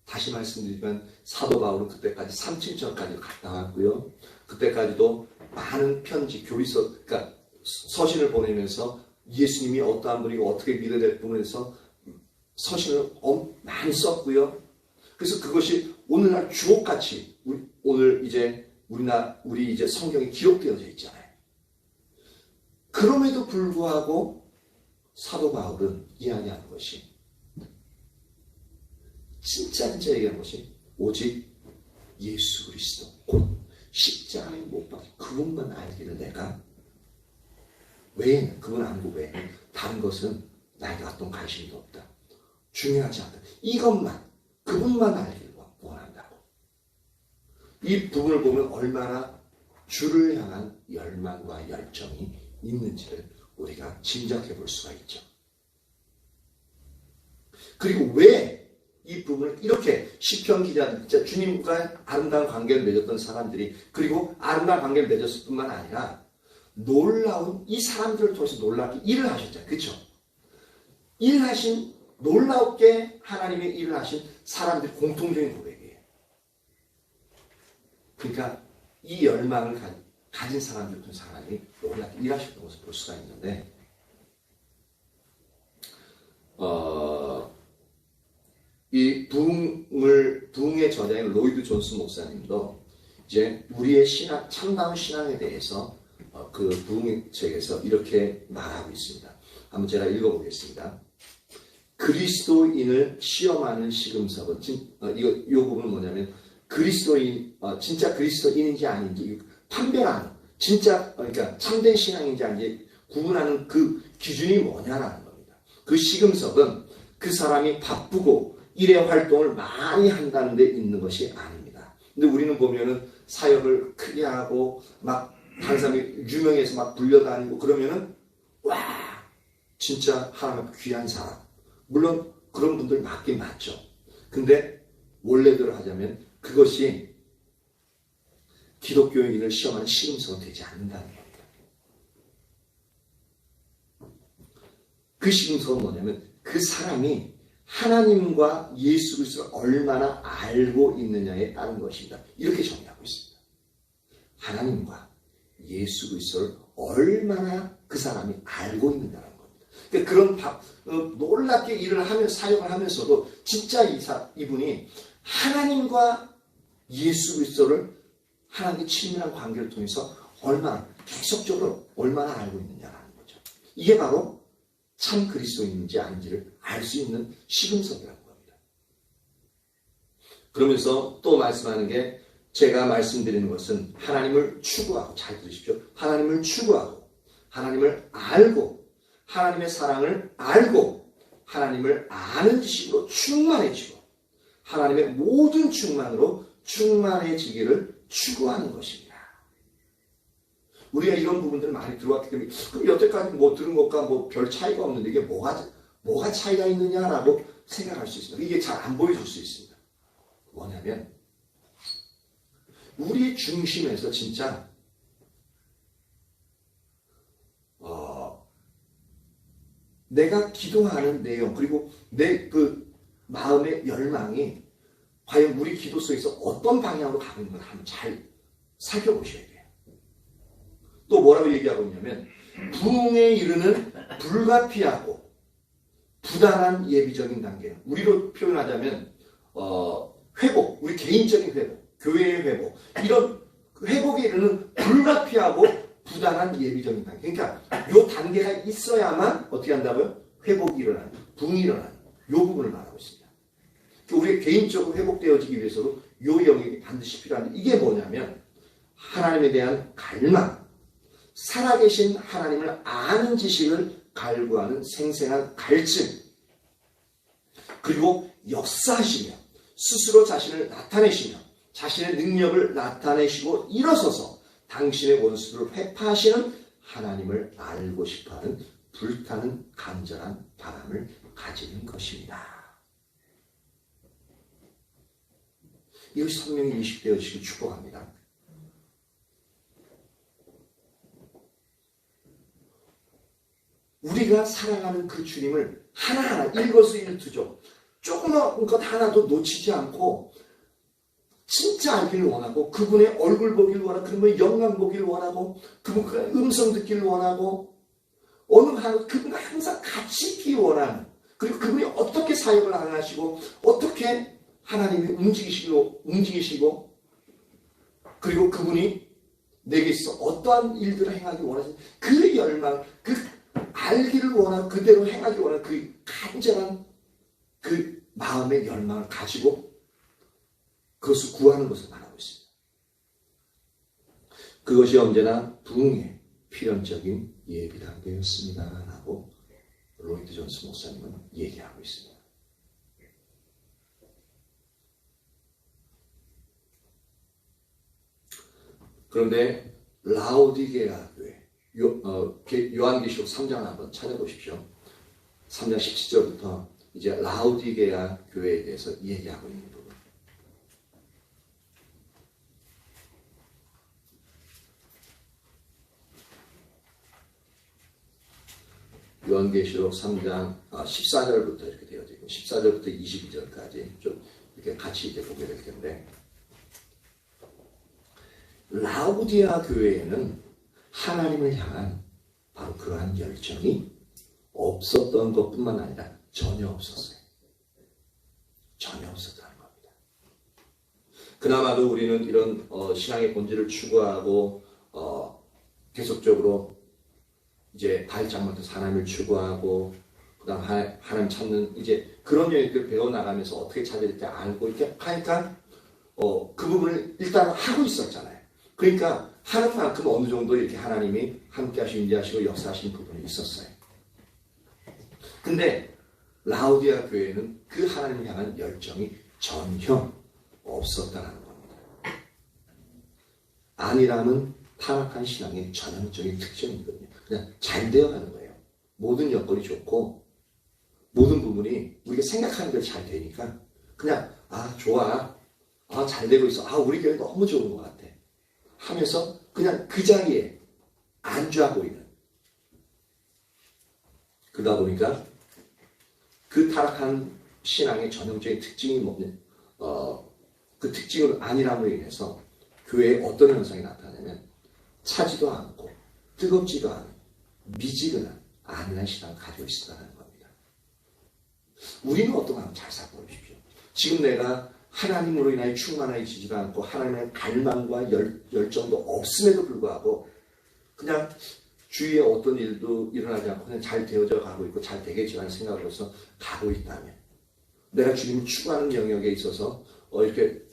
다시 말씀드리면 사도 바울은 그때까지 3,700까지 갔다 왔고요. 그때까지도 많은 편지, 교리서, 그러니까 서신을 보내면서 예수님이 어떠한 분이고 어떻게 믿어야 될 분에서 서신을 많이 썼고요. 그래서 그것이 오늘날 주옥같이 오늘 이제 우리 이제 성경에 기록되어져 있잖아요. 그럼에도 불구하고 사도 바울은 이야기하는 것이 진짜 얘기하는 것이 오직 예수 그리스도 곧 십자가에 못 박힌 그분만 알기를 내가 외에는 그분 아니고 외에는 다른 것은 나에게 어떤 관심도 없다. 중요하지 않다. 이것만 그분만 알기를 원한다고. 이 부분을 보면 얼마나 주를 향한 열망과 열정이 있는지를 우리가 짐작해 볼 수가 있죠. 그리고 왜 이 부분을 이렇게 시편 기자들, 주님과 아름다운 관계를 맺었던 사람들이 그리고 아름다운 관계를 맺었을 뿐만 아니라 놀라운 이 사람들을 통해서 놀랍게 일을 하셨잖아요. 그렇죠? 일하신 놀랍게 하나님의 일을 하신 사람들이 공통적인 고백이에요. 그러니까 이 열망을 가진 사람들 중 사람이 놀랍게 일하셨던 것을 볼 수가 있는데 이 부흥의 저자인 로이드 존스 목사님도 이제 우리의 신앙, 참다운 신앙에 대해서 그 부흥의 책에서 이렇게 말하고 있습니다. 한번 제가 읽어보겠습니다. 그리스도인을 시험하는 시금석은 이 부분은 뭐냐면 그리스도인 진짜 그리스도인인지 아닌지 판별하는 진짜 그러니까 참된 신앙인지 아닌지 구분하는 그 기준이 뭐냐라는 겁니다. 그 시금석은 그 사람이 바쁘고 일의 활동을 많이 한다는 데 있는 것이 아닙니다. 근데 우리는 보면은 사역을 크게 하고 막 다른 사람이 유명해서 막 불려다니고 그러면은 와 진짜 하나님 귀한 사람. 물론 그런 분들 맞긴 맞죠. 근데 원래대로 하자면 그것이 기독교인을 시험하는 시금석은 되지 않는다는 겁니다. 그 시금석은 뭐냐면 그 사람이 하나님과 예수 그리스도를 얼마나 알고 있느냐에 따른 것입니다. 이렇게 정의하고 있습니다. 하나님과 예수 그리스도를 얼마나 그 사람이 알고 있느냐는 겁니다. 그러니까 그런 놀랍게 일을 하면서 사역을 하면서도 진짜 이분이 하나님과 예수 그리스도를 하나님의 친밀한 관계를 통해서 얼마나 계속적으로 얼마나 알고 있느냐라는 거죠. 이게 바로 참 그리스도인인지 아닌지를 알 수 있는 시금석이라는 겁니다. 그러면서 또 말씀하는 게 제가 말씀드리는 것은 하나님을 추구하고 잘 들으십시오. 하나님을 추구하고 하나님을 알고 하나님의 사랑을 알고 하나님을 아는 지식으로 충만해지고 하나님의 모든 충만으로 충만해지기를 추구하는 것입니다. 우리가 이런 부분들을 많이 들어왔기 때문에 그럼 여태까지 뭐 들은 것과 뭐 별 차이가 없는데 이게 뭐가 차이가 있느냐라고 생각할 수 있습니다. 이게 잘 안 보여줄 수 있습니다. 뭐냐면 우리의 중심에서 진짜 내가 기도하는 내용 그리고 내 그 마음의 열망이 과연 우리 기도 속에서 어떤 방향으로 가고 있는 걸 한번 잘 살펴보셔야 돼요. 또 뭐라고 얘기하고 있냐면 부흥에 이르는 불가피하고 부단한 예비적인 단계. 우리로 표현하자면 회복, 우리 개인적인 회복, 교회의 회복, 이런 회복에 이르는 불가피하고 부단한 예비적인 단계. 그러니까 이 단계가 있어야만 어떻게 한다고요? 회복이 일어나는, 붕이 일어나는 이 부분을 말하고 있습니다. 우리가 개인적으로 회복되어지기 위해서도 이 영역이 반드시 필요한데, 이게 뭐냐면 하나님에 대한 갈망, 살아계신 하나님을 아는 지식을 갈구하는 생생한 갈증, 그리고 역사하시며 스스로 자신을 나타내시며 자신의 능력을 나타내시고 일어서서 당신의 원수들을 회파하시는 하나님을 알고 싶어하는 불타는 간절한 바람을 가지는 것입니다. 이것이 성령이 인식되어지길 축복합니다. 우리가 사랑하는 그 주님을 하나하나 일거수일투족 조그마한 것 하나도 놓치지 않고 진짜 알기를 원하고, 그분의 얼굴 보기를 원하고, 그분의 영광 보기를 원하고, 그분의 음성 듣기를 원하고, 어느 하나 그분과 항상 같이 있기 원하는, 그리고 그분이 어떻게 사역을 안 하시고 어떻게 하나님이 움직이시고, 그리고 그분이 내게 있어 어떠한 일들을 행하기 원하시는 그 열망, 그 알기를 원하고 그대로 행하기 원하는 그 간절한 그 마음의 열망을 가지고 그것을 구하는 것을 말하고 있습니다. 그것이 언제나 부흥의 필연적인 예비 단계였습니다. 라고 로이드 존스 목사님은 얘기하고 있습니다. 그런데 라오디게아 교회, 요한계시록 3장을 한번 찾아보십시오. 3장 17절부터 이제 라오디게아 교회에 대해서 얘기하고 있는 부분. 요한계시록 3장 14절부터 이렇게 되어져 있고 14절부터 22절까지 좀 이렇게 같이 이제 보게 될 텐데, 라오디아 교회에는 하나님을 향한 바로 그러한 열정이 없었던 것뿐만 아니라 전혀 없었어요. 전혀 없었다는 겁니다. 그나마도 우리는 이런 신앙의 본질을 추구하고 계속적으로 이제 발장부터 하나님을 추구하고 그다음 하나님 찾는 이제 그런 영역들을 배워나가면서 어떻게 찾아야 될지 알고 이렇게 하니까 그 부분을 일단 하고 있었잖아요. 그러니까 하는 만큼 어느 정도 이렇게 하나님이 함께 하시고 인도하시고 역사하시는 부분이 있었어요. 근데 라오디아 교회는 그 하나님을 향한 열정이 전혀 없었다는 겁니다. 안일함은 타락한 신앙의 전형적인 특징이거든요. 그냥 잘 되어가는 거예요. 모든 여건이 좋고 모든 부분이 우리가 생각하는 대로 잘 되니까 그냥 좋아, 잘 되고 있어, 우리 교회 너무 좋은 것 같아 하면서 그냥 그 자리에 안주하고 있는, 그러다 보니까 그 타락한 신앙의 전형적인 특징이 뭐냐, 그 특징은 안일함으로 인해서 교회에 어떤 현상이 나타나냐면 차지도 않고 뜨겁지도 않은 미지근한 안일한 신앙을 가지고 있었다는 겁니다. 우리는 어떤가 잘 살펴보십시오. 지금 내가 하나님으로 인하여 충만해지지도 않고 하나님의 갈망과 열정도 없음에도 불구하고 그냥 주위에 어떤 일도 일어나지 않고 그냥 잘 되어져 가고 있고 잘 되겠지라는 생각으로서 가고 있다면, 내가 주님을 추구하는 영역에 있어서 이렇게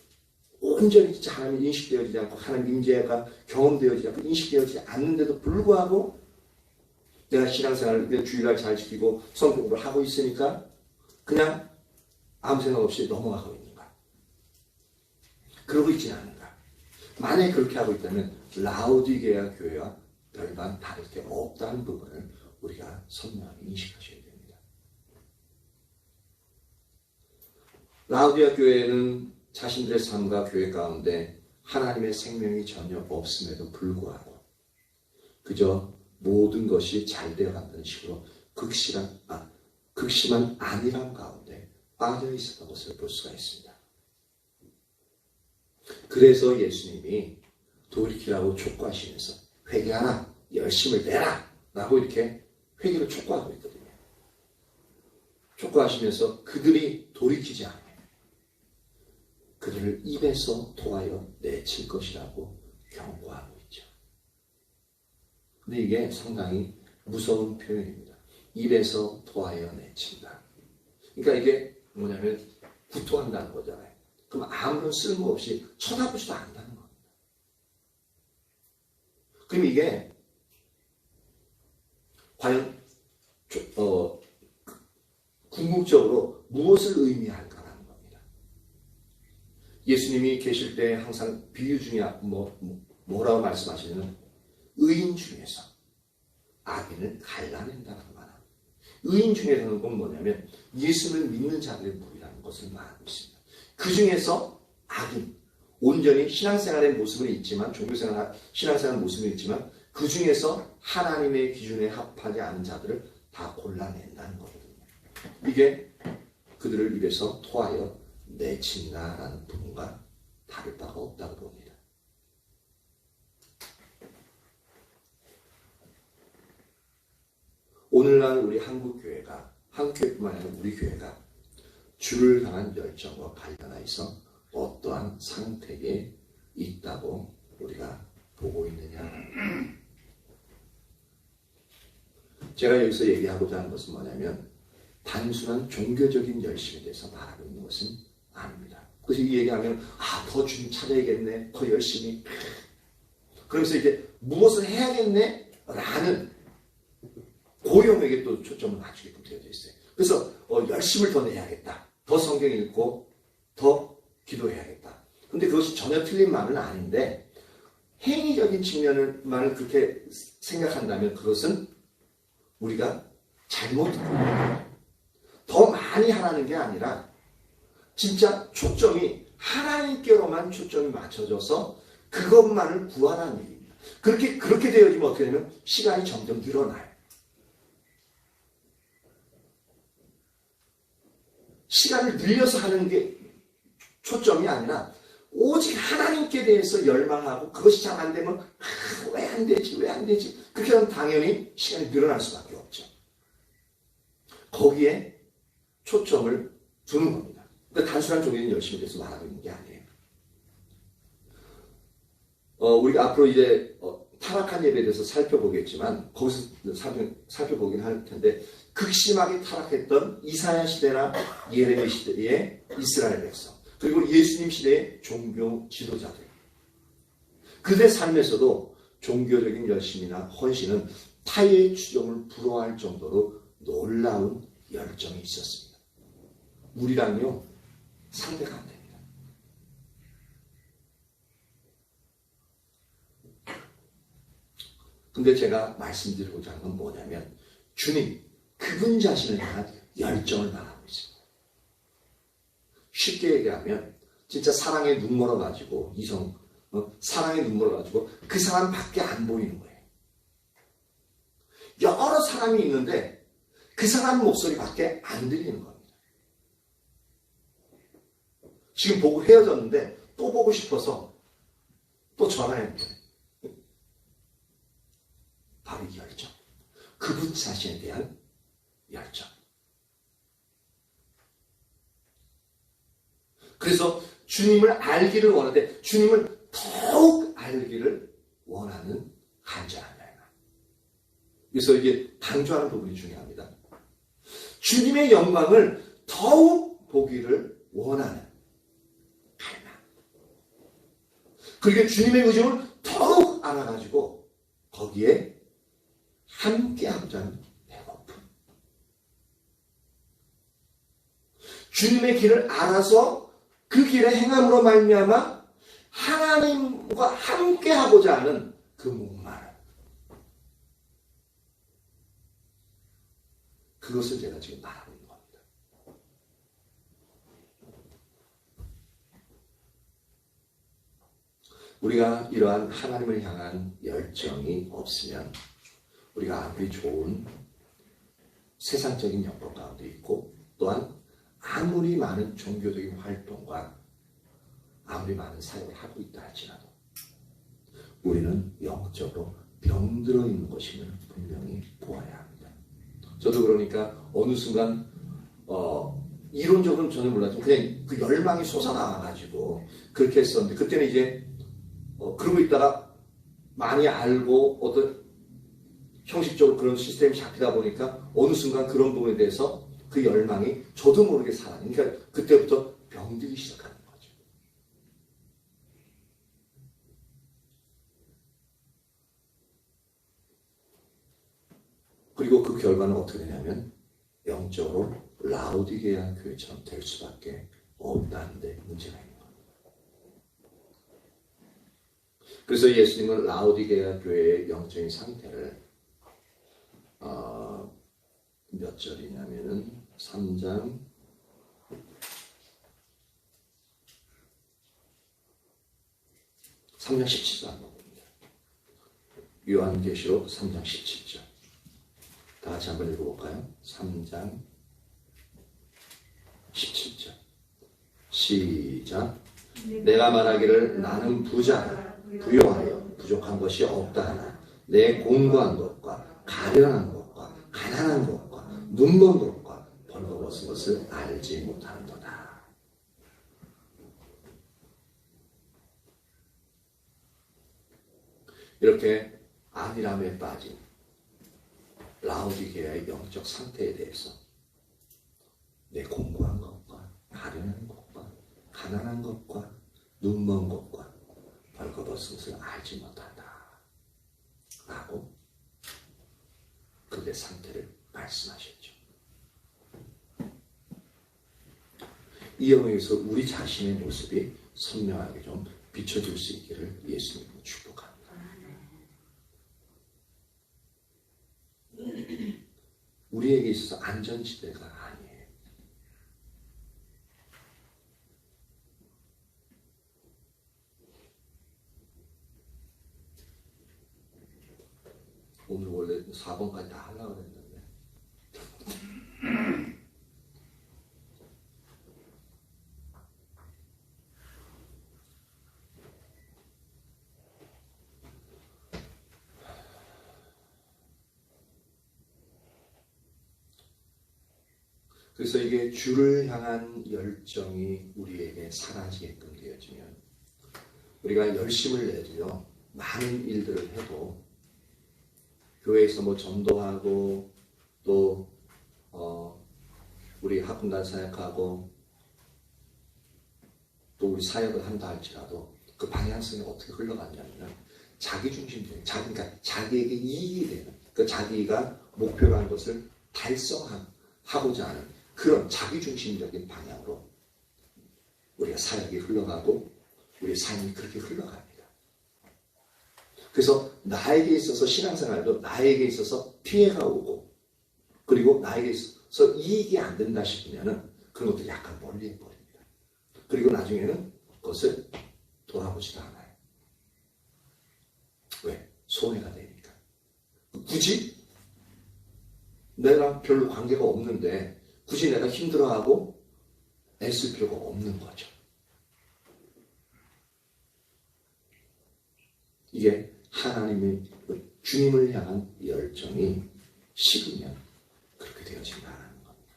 온전히 진짜 하나님이 인식되어지지 않고 하나님 임재가 경험되어지지 않고 인식되어지지 않는데도 불구하고 내가 신앙생활을 주일날 잘 지키고 성공을 하고 있으니까 그냥 아무 생각 없이 넘어가고 있는가? 그러고 있지는 않은가? 만약에 그렇게 하고 있다면 라오디게아 교회와 별반 다를 게 없다는 부분을 우리가 선명하게 인식하셔야 됩니다. 라오디게아 교회는 자신들의 삶과 교회 가운데 하나님의 생명이 전혀 없음에도 불구하고 그저 모든 것이 잘 되어간다는 식으로 극심한 안일함 가운데 빠져 있었던 것을 볼 수가 있습니다. 그래서 예수님이 돌이키라고 촉구하시면서 회개하라, 열심을 내라 라고 이렇게 회개를 촉구하고 있거든요. 촉구하시면서 그들이 돌이키지 않으면 그들을 입에서 토하여 내칠 것이라고 경고하고 있죠. 근데 이게 상당히 무서운 표현입니다. 입에서 토하여 내친다. 그러니까 이게 뭐냐면 구토한다는 거잖아요. 그럼 아무런 쓸모없이 쳐다보지도 않는다는 겁니다. 그럼 이게 과연 궁극적으로 무엇을 의미할까라는 겁니다. 예수님이 계실 때 항상 비유 중에 뭐라고 말씀하시냐면 의인 중에서 악인을 갈라낸다는 거나 의인 중에서는 꼭 뭐냐면 예수를 믿는 자들의 무리라는 것을 말하고 있습니다. 그 중에서 악인, 온전히 신앙생활의 모습은 있지만 종교생활, 신앙생활 모습은 있지만 그 중에서 하나님의 기준에 합하지 않은 자들을 다 골라낸다는 거거든요. 이게 그들을 입에서 토하여 내친다라는 부분과 다를 바가 없다고 봅니다. 오늘날 우리 한국교회뿐만 아니라 우리 교회가 주를 향한 열정과 관련해서 어떠한 상태에 있다고 우리가 보고 있느냐. 제가 여기서 얘기하고자 하는 것은 뭐냐면 단순한 종교적인 열심에 대해서 말하고 있는 것은 아닙니다. 그래서 이 얘기하면 더 주님 찾아야겠네, 더 열심히, 그러면서 이제 무엇을 해야겠네 라는 고용에게 또 초점을 맞추게끔 되어져 있어요. 그래서 열심을 더 내야겠다, 더 성경 읽고 더 기도해야겠다. 근데 그것이 전혀 틀린 말은 아닌데 행위적인 측면을만 그렇게 생각한다면 그것은 우리가 잘못 듣고 있는, 더 많이 하라는 게 아니라 진짜 초점이 하나님께로만 초점이 맞춰져서 그것만을 구하라는 얘기입니다. 그렇게 되어지면 어떻게 되면 시간이 점점 늘어나요. 시간을 늘려서 하는 게 초점이 아니라 오직 하나님께 대해서 열망하고 그것이 잘 안 되면 왜 안 되지? 그렇게 하면 당연히 시간이 늘어날 수밖에 없죠. 거기에 초점을 두는 겁니다. 그러니까 단순한 종교적인 열심에 대해서 말하고 있는 게 아니에요. 우리가 앞으로 이제 타락한 예배에 대해서 살펴보겠지만 거기서 살펴보긴 할 텐데 극심하게 타락했던 이사야 시대나 예레미 시대의 이스라엘 백성, 그리고 예수님 시대의 종교 지도자들, 그들의 삶에서도 종교적인 열심이나 헌신은 타의 추종을 부러워할 정도로 놀라운 열정이 있었습니다. 우리랑요 상대가 안 됩니다. 근데 제가 말씀드리고자 하는 건 뭐냐면 주님, 그분 자신을 향한 열정을 말하고 있습니다. 쉽게 얘기하면 진짜 사랑에 눈멀어가지고 사랑에 눈멀어가지고 그 사람밖에 안 보이는 거예요. 여러 사람이 있는데 그 사람 목소리밖에 안 들리는 겁니다. 지금 보고 헤어졌는데 또 보고 싶어서 또 전화했는데 바로 이 열정, 그분 자신에 대한 열정. 그래서 주님을 알기를 원하되 주님을 더욱 알기를 원하는 간절한 열망. 그래서 이게 강조하는 부분이 중요합니다. 주님의 영광을 더욱 보기를 원하는 갈망. 그리고 주님의 의중을 더욱 알아가지고 거기에 함께하고자 하는 배고픔. 주님의 길을 알아서 그 길에 행함으로 말미암아 하나님과 함께하고자 하는 그 목마름. 그것을 제가 지금 말하고 있는 겁니다. 우리가 이러한 하나님을 향한 열정이 없으면 우리가 아무리 좋은 세상적인 영광 가운데 있고 또한 아무리 많은 종교적인 활동과 아무리 많은 사역을 하고 있다 할지라도 우리는 영적으로 병들어 있는 것임을 분명히 보아야 합니다. 저도 그러니까 어느 순간 이론적으로는 전혀 몰랐지만 그냥 그 열망이 솟아나와가지고 그렇게 했었는데, 그때는 이제 그러고 있다가 많이 알고 어떤 형식적으로 그런 시스템이 잡히다 보니까 어느 순간 그런 부분에 대해서 그 열망이 저도 모르게 사라져. 그러니까 그때부터 병들기 시작하는 거죠. 그리고 그 결과는 어떻게 되냐면 영적으로 라오디게아 교회처럼 될 수밖에 없다는 데 문제가 있는 겁니다. 그래서 예수님은 라오디게아 교회의 영적인 상태를 몇 절이냐면은 3장 17절 한번 봅니다. 요한계시록 3장 17절. 다 같이 한번 읽어볼까요? 3장 17절. 시작. 내가 말하기를 나는 부자라 부요하여 부족한 것이 없다 하나 내 공고한 것과 가련한 것과 가난한 것과 눈먼 것과 벌거벗은 것을 알지 못하는도다. 이렇게 안일함에 빠진 라오디게아의 영적 상태에 대해서 내 공고한 것과 가련한 것과 가난한 것과 눈먼 것과 벌거벗은 것을 알지 못한다 라고 그의 상태를 말씀하셨죠. 이 영역에서 우리 자신의 모습이 선명하게 좀 비춰질 수 있기를 예수님으로 축복합니다. 우리에게 있어서 안전지대가 아니에요. 오늘 원래 4번까지 다 하려고 했는데 그래서 이게 주를 향한 열정이 우리에게 사라지게끔 되어지면 우리가 열심을 내도요 많은 일들을 해도 교회에서 뭐 전도하고 또 우리 학군단 사역하고 또 우리 사역을 한다 할지라도 그 방향성이 어떻게 흘러가냐면 자기중심적인 그러니까 자기에게 이익이 되는 그 자기가 목표로 한 것을 달성하고자 하는 그런 자기중심적인 방향으로 우리가 사역이 흘러가고 우리의 삶이 그렇게 흘러갑니다. 그래서 나에게 있어서 신앙생활도 나에게 있어서 피해가 오고 그리고 나에게 있어서 이익이 안 된다 싶으면 그런 것도 약간 멀리 해버립니다. 그리고 나중에는 그것을 돌아보지도 않아요. 왜? 손해가 되니까. 굳이 내가 별로 관계가 없는데 굳이 내가 힘들어하고 애쓸 필요가 없는 거죠. 이게 하나님의 주님을 향한 열정이 식으면 그렇게 되어진다는 겁니다.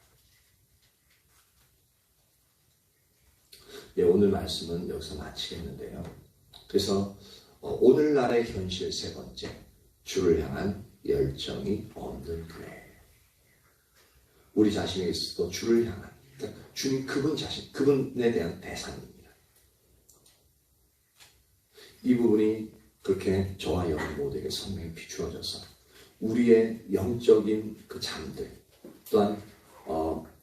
네, 오늘 말씀은 여기서 마치겠는데요. 그래서 오늘날의 현실 세 번째, 주를 향한 열정이 없는 교회. 우리 자신에게 있어도 주를 향한, 그러니까 주님 그분 자신, 그분에 대한 대상입니다. 이 부분이 그렇게 저와 여러분 모두에게 선명히 비추어져서 우리의 영적인 그 잠들 또한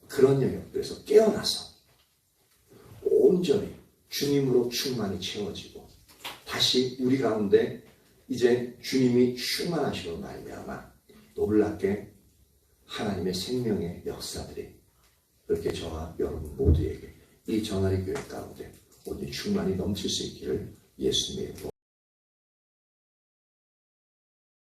그런 영역들에서 깨어나서 온전히 주님으로 충만히 채워지고 다시 우리 가운데 이제 주님이 충만하시고 말미암아 놀랍게 하나님의 생명의 역사들이 그렇게 저와 여러분 모두에게 이 전하리 교회 가운데 오늘 충만히 넘칠 수 있기를 예수님의